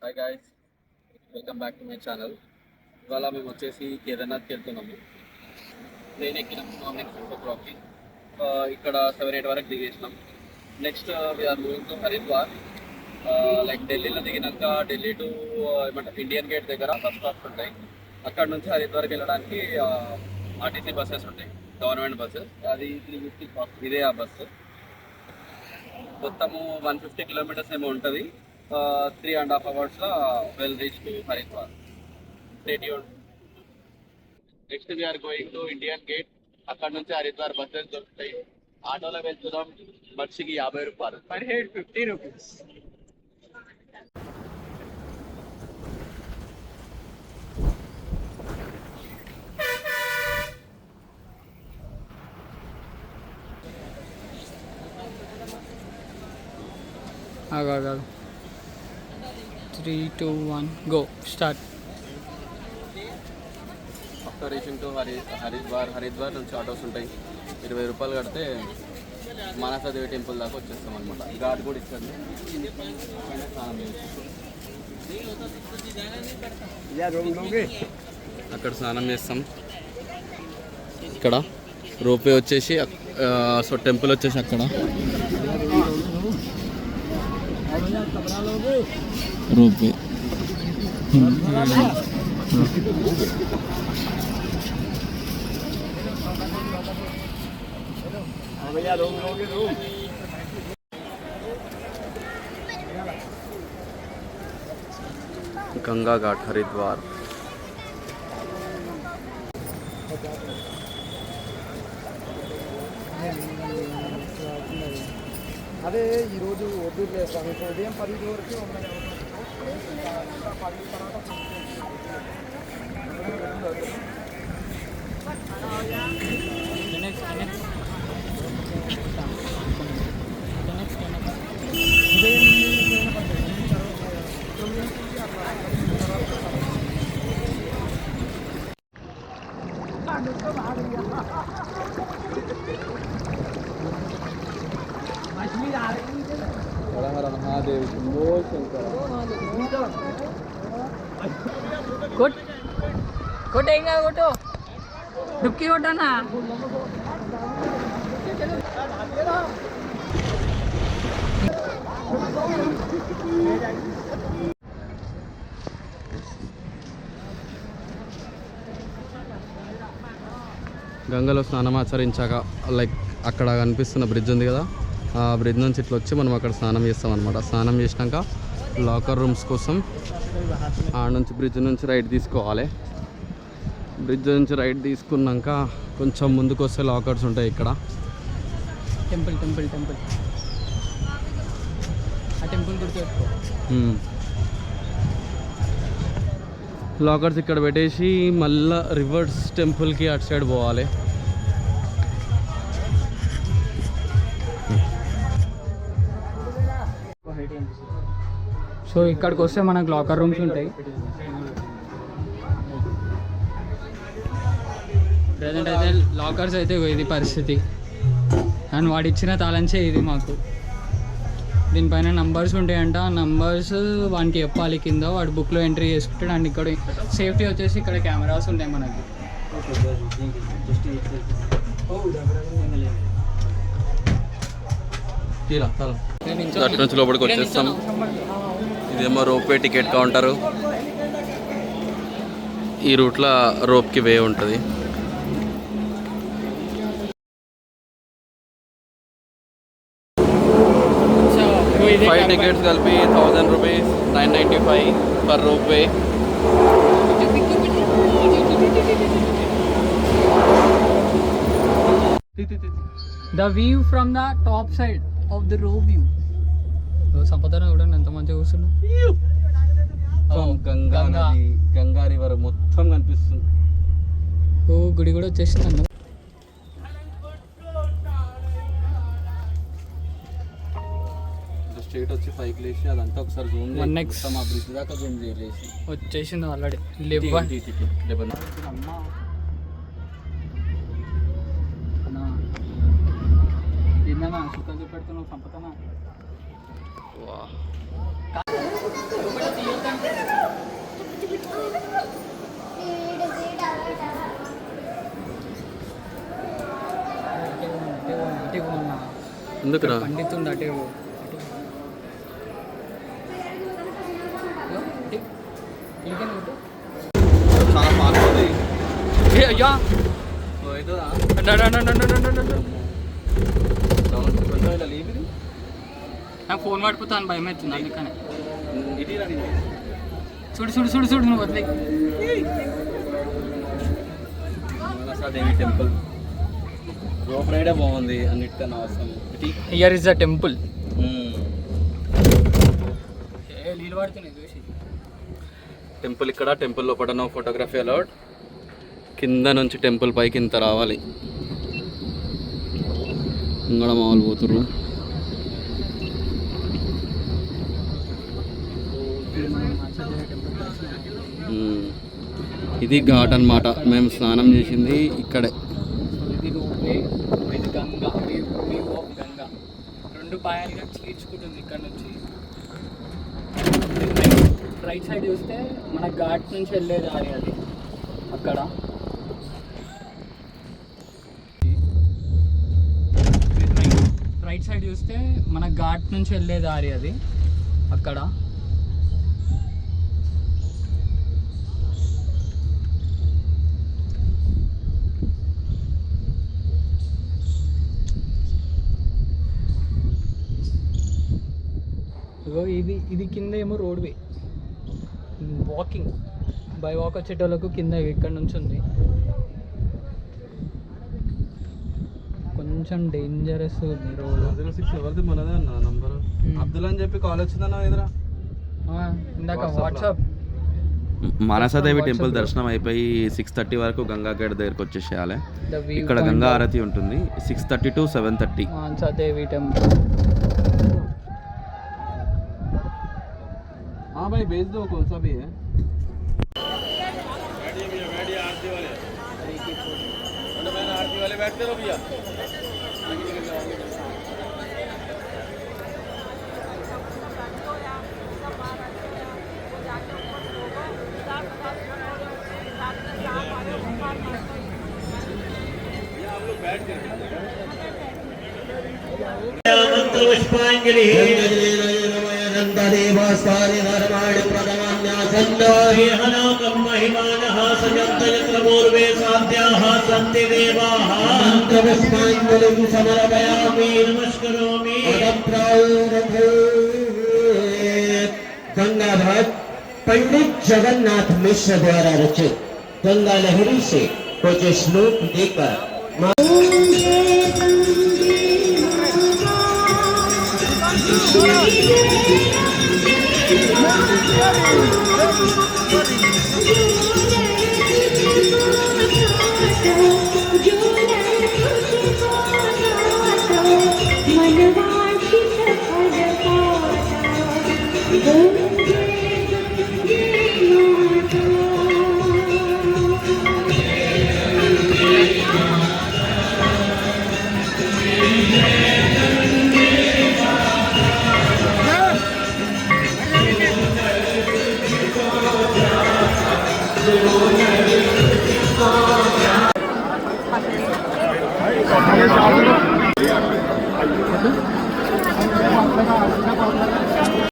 Hi guys, welcome back to my channel. ఇవాళ మేము వచ్చేసి కేదార్నాథ్కి వెళ్తున్నాము. ట్రైన్ ఎక్కినాము మార్నింగ్ 6 o'clock. ఇక్కడ 7-8 వరకు దిగేసినాం. Next we are moving to Haridwar. Like ఢిల్లీలో దిగినాక ఢిల్లీ టు ఏమంటారు ఇండియన్ గేట్ దగ్గర బస్ స్టాప్స్ ఉంటాయి. అక్కడ నుంచి హరిద్వార్కి వెళ్ళడానికి ఆర్టీసీ బస్సెస్ ఉంటాయి, గవర్నమెంట్ బస్సెస్. అది 350 కాస్ట్. ఇదే ఆ బస్సు మొత్తము 150 kilometers ఏమో ఉంటుంది. 3.5 hours we'll reach to Haridwar. Next we're going to Indian Gate. అక్కడ నుంచి హరిద్వార్ బస్సెస్ దొరుకుతాయి. ఆటోలో వెళ్తున్నాం. మనిషికి 50 రూపాయలు, per head 50 rupees. Agha 3, 2, 1 go start. After reaching to Haridwar నుంచి ఆటోస్ ఉంటాయి. 20 రూపాయలు కడితే మానసదేవి టెంపుల్ దాకా వచ్చేస్తాం అనమాట. ఘాట్ కూడా ఇస్తుంది. అక్కడ స్నానం చేస్తాం. ఇక్కడ రోపే వచ్చేసి సో టెంపుల్ వచ్చేసి అక్కడ రోపే. గంగా ఘాట్ హరిద్వార్. అదే ఈరోజు వద్దు చేస్తాను. ఇప్పుడు ఉదయం 10 వరకు కొట్టేంగా కొట్టు డుక్కి కొట్టనా. గంగలో స్నానం ఆచరించాక లైక్ అక్కడ కనిపిస్తున్న బ్రిడ్జ్ ఉంది కదా, ఆ బ్రిడ్జ్ నుంచి ఇట్లా వచ్చి మనం అక్కడ స్నానం చేస్తాం అనమాట. స్నానం చేసినాక లాకర్ రూమ్స్ కోసం ఆ నుంచి బ్రిడ్జ్ నుంచి రైట్ తీసుకోవాలి. బ్రిడ్జ్ నుంచి రైట్ తీసుకున్నాక కొంచెం ముందుకు వస్తే లాకర్స్ ఉంటాయి. ఇక్కడ టెంపుల్ ఆ టెంపుల్ గుర్తుపెట్టుకో. లాకర్స్ ఇక్కడ పెట్టేసి మళ్ళీ రివర్స్ టెంపుల్కి అటు సైడ్ పోవాలి. సో ఇక్కడికి వస్తే మనకు లాకర్ రూమ్స్ ఉంటాయి. ప్రజెంట్ అయితే లాకర్స్ అయితే ఇది పరిస్థితి. అండ్ వాడు ఇచ్చిన తాళంచే ఇది మాకు. దీనిపైన నంబర్స్ ఉంటాయంట. ఆ నంబర్స్ వానికి చెప్పాలి కింద, వాడు బుక్లో ఎంట్రీ చేసుకుంటాడు. అండ్ ఇక్కడ సేఫ్టీ వచ్చేసి ఇక్కడ కెమెరాస్ ఉంటాయి మనకి. అటు నుంచి లోపలికి వచ్చేస్తాం. ఇదేమో రోప్వే టికెట్ కౌంటరు. ఈ రూట్లో రోప్కి వే ఉంటుంది. ఫైవ్ టికెట్స్ కలిపి 1000 rupees, 995 per ropeway. The view from the top side of the row view. సంపదన కూడా ఎంత మంచిగా కూర్చున్నాం. గంగా రివర్ మొత్తం కనిపిస్తుంది. ఓ గుడి కూడా వచ్చేసింది అన్న. స్ట్రైట్ వచ్చి పైకి లేచి అదంతా ఒకసారి జూమ్ నెక్స్ట్ మా బ్రిడ్జ్ దాకా జూమ్ చేసి వచ్చేసింది ఆల్రెడీ. 11 సుఖం చూపెడుతున్నావు సంపదన. ఎందుకురా పండితుంది అటే చాలా బాగుంది. అయ్యా నాకు ఫోన్ పడిపోతాను భయం అవుతుంది అందుకని చూడు చూడు చూడు చూడు నువ్వు వదిలే దేవి టెంపుల్ రోప్ రైడే బాగుంది అన్నిటికన్నా అవసరం. Here is the temple. నీళ్ళు పడుతున్నాయి చూసి. టెంపుల్ ఇక్కడ, టెంపుల్ లోపల నో ఫోటోగ్రఫీ అలౌడ్. కింద నుంచి టెంపుల్ పైకి ఇంత రావాలి. ఇంగడ మామూలు పోతుర్రు. ఇది ఘాట్ అన్నమాట. మేము స్నానం చేసింది ఇక్కడే. ఇది రోప్వే, ఇది గంగా, వ్యూ ఆఫ్ గంగా. రెండు పాయాలుగా చీల్చుకుంటుంది ఇక్కడ నుంచి. రైట్ సైడ్ చూస్తే మన ఘాట్ నుంచి వెళ్ళే దారి అది అక్కడ. రైట్ సైడ్ చూస్తే మన ఘాట్ నుంచి వెళ్ళే దారి అది అక్కడ. ఇది కింద ఏమో రోడ్వే, వాకింగ్ బై వాక్ వచ్చేటోళ్ళకు కింద ఇక్కడ నుంచి ఉంది. కొంచెం డేంజరస్ ఉంది రోడ్. ఎవరిది మనదే అన్న నంబర్ అబ్దుల్ అని చెప్పి కాల్ వచ్చిందన్న ఎదురా ఇందాక వాట్సాప్. మానసాదేవి టెంపుల్ దర్శనం అయిపోయి 6:30 వరకు గంగా గేట్ దగ్గరకు వచ్చేసేయాలి. ఇక్కడ గంగా ఆరతి ఉంటుంది 6:30 to 7:30. మానసాదేవి టెంపుల్. हाँ भाई भेज दो कौन सा भी है. आरती वाले बैठते रहो भैया. पुष्पांजलि देवास्तानि धर्माणि प्रथमान्यासन्नाहिहनाकं महिमानः सजन्तयत्रपूर्वे साध्याः सन्ति देवाः मन्त्रपुष्पाञ्जलिं समर्पयामि नमस्करोमि. गंगा घाट पंडित जगन्नाथ मिश्र द्वारा रचित गंगा लहरी से कुछ श्लोक देकर मनवांशित फल पाता